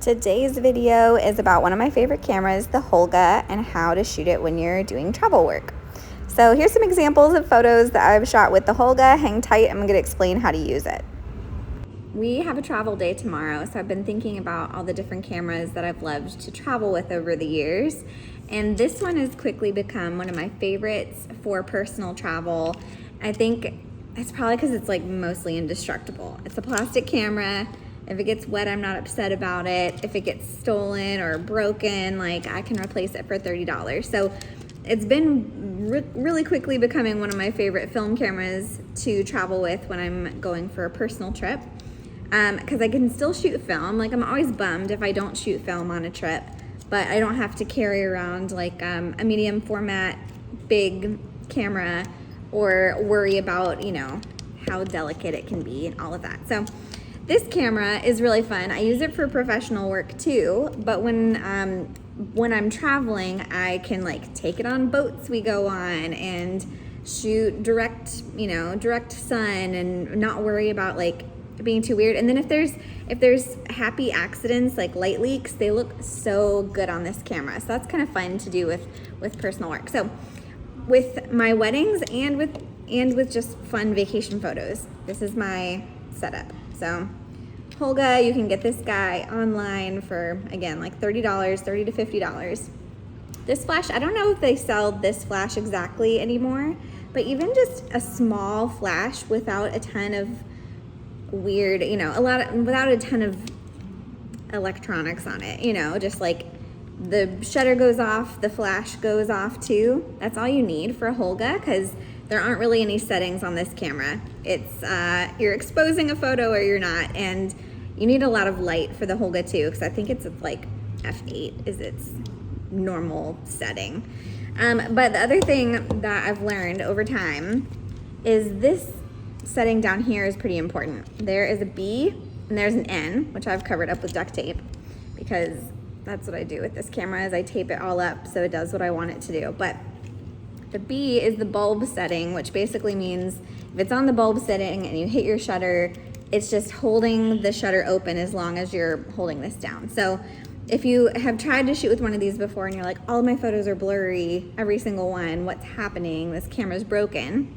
Today's video is about one of my favorite cameras, the Holga, and how to shoot it when you're doing travel work. So here's some examples of photos that I've shot with the Holga. Hang tight, I'm going to explain how to use it. We have a travel day tomorrow, so I've been thinking about all the different cameras that I've loved to travel with over the years. And this one has quickly become one of my favorites for personal travel. I think it's probably because it's like mostly indestructible. It's a plastic camera. If it gets wet, I'm not upset about it. If it gets stolen or broken, like I can replace it for $30. So it's been really quickly becoming one of my favorite film cameras to travel with when I'm going for a personal trip. Because I can still shoot film. Like I'm always bummed if I don't shoot film on a trip, but I don't have to carry around like a medium format big camera or worry about, you know, how delicate it can be and all of that. So this camera is really fun. I use it for professional work too, but when I'm traveling, I can like take it on boats we go on and shoot direct sun and not worry about like being too weird. And then if there's happy accidents like light leaks, they look so good on this camera. So that's kind of fun to do with personal work. So with my weddings and with just fun vacation photos, this is my setup. So Holga, you can get this guy online for, again, like $30, $30 to $50. This flash, I don't know if they sell this flash exactly anymore, but even just a small flash without a ton of weird, without a ton of electronics on it, just like the shutter goes off, the flash goes off too. That's all you need for a Holga, because there aren't really any settings on this camera. It's you're exposing a photo or you're not, and you need a lot of light for the Holga too, because I think it's like f8 is its normal setting. But the other thing that I've learned over time is this setting down here is pretty important. There is a B and there's an N, which I've covered up with duct tape, because that's what I do with this camera, is I tape it all up so it does what I want it to do. But the B is the bulb setting, which basically means if it's on the bulb setting and you hit your shutter, it's just holding the shutter open as long as you're holding this down. So if you have tried to shoot with one of these before and you're like, all of my photos are blurry, every single one, what's happening? This camera's broken.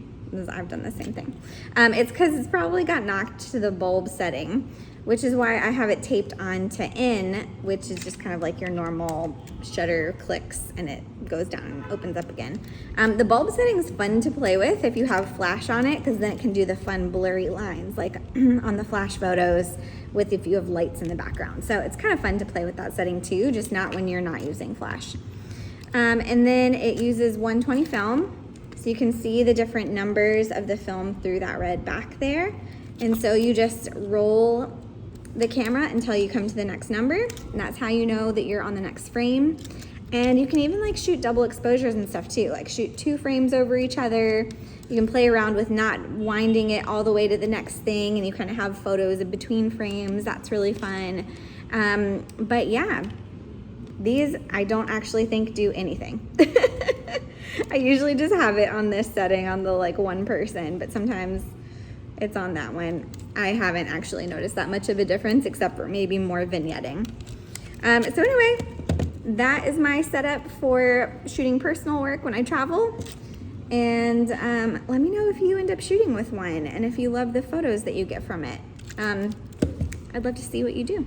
I've done the same thing. It's because it's probably got knocked to the bulb setting, which is why I have it taped on to N, which is just kind of like your normal shutter clicks and it goes down and opens up again. The bulb setting is fun to play with if you have flash on it, because then it can do the fun blurry lines like on the flash photos with if you have lights in the background. So it's kind of fun to play with that setting too, just not when you're not using flash. And then it uses 120 film. So you can see the different numbers of the film through that red back there. And so you just roll the camera until you come to the next number, and that's how you know that you're on the next frame. And you can even like shoot double exposures and stuff too, like shoot 2 frames over each other. You can play around with not winding it all the way to the next thing, and you kind of have photos in between frames. That's really fun. But yeah, these I don't actually think do anything. I usually just have it on this setting on the like one person, but sometimes it's on that one. I haven't actually noticed that much of a difference, except for maybe more vignetting. So anyway, that is my setup for shooting personal work when I travel. And let me know if you end up shooting with one and if you love the photos that you get from it. I'd love to see what you do.